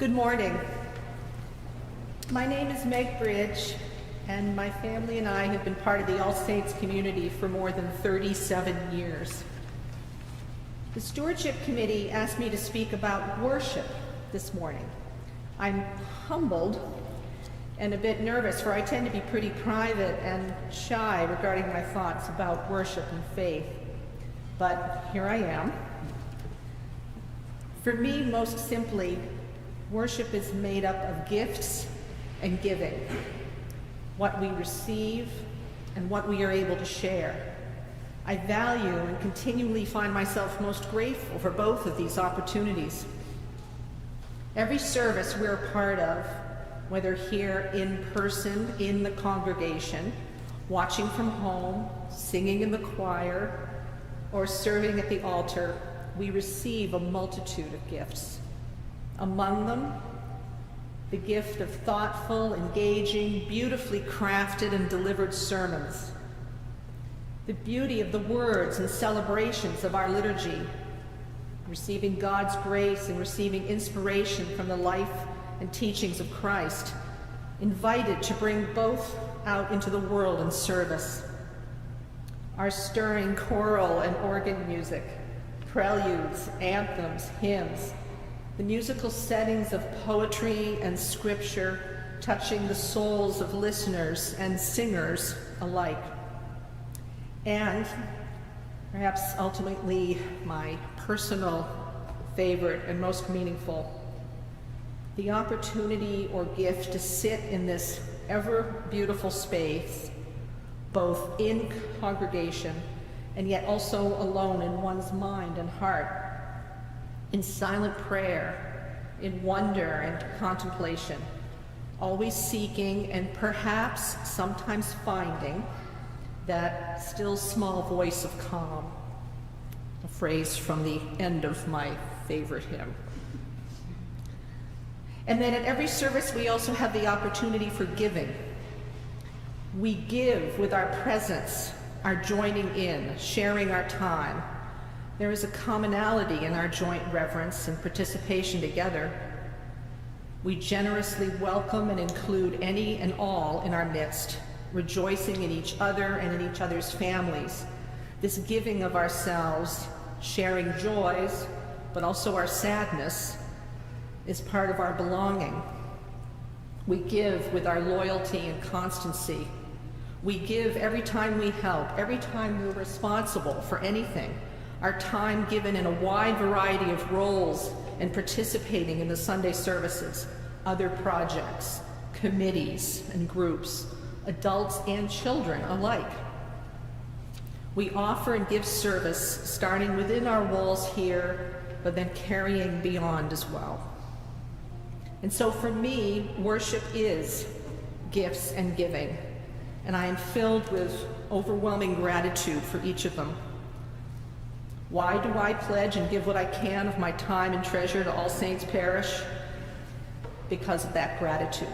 Good morning. My name is Meg Bridge, and my family and I have been part of the All Saints community for more than 37 years. The Stewardship Committee asked me to speak about worship this morning. I'm humbled and a bit nervous, for I tend to be pretty private and shy regarding my thoughts about worship and faith. But here I am. For me, most simply, worship is made up of gifts and giving, what we receive and what we are able to share. I value and continually find myself most grateful for both of these opportunities. Every service we're a part of, whether here in person in the congregation, watching from home, singing in the choir, or serving at the altar, we receive a multitude of gifts. Among them, the gift of thoughtful, engaging, beautifully crafted and delivered sermons. The beauty of the words and celebrations of our liturgy, receiving God's grace and receiving inspiration from the life and teachings of Christ, invited to bring both out into the world in service. Our stirring choral and organ music, preludes, anthems, hymns, the musical settings of poetry and scripture touching the souls of listeners and singers alike. And perhaps ultimately my personal favorite and most meaningful, the opportunity or gift to sit in this ever beautiful space, both in congregation and yet also alone in one's mind and heart, in silent prayer, in wonder and contemplation, always seeking and perhaps sometimes finding that still small voice of calm, a phrase from the end of my favorite hymn. And then at every service we also have the opportunity for giving. We give with our presence, our joining in, sharing our time. There is a commonality in our joint reverence and participation together. We generously welcome and include any and all in our midst, rejoicing in each other and in each other's families. This giving of ourselves, sharing joys, but also our sadness, is part of our belonging. We give with our loyalty and constancy. We give every time we help, every time we're responsible for anything. Our time given in a wide variety of roles and participating in the Sunday services, other projects, committees and groups, adults and children alike. We offer and give service starting within our walls here, but then carrying beyond as well. And so for me, worship is gifts and giving, and I am filled with overwhelming gratitude for each of them. Why do I pledge and give what I can of my time and treasure to All Saints Parish? Because of that gratitude.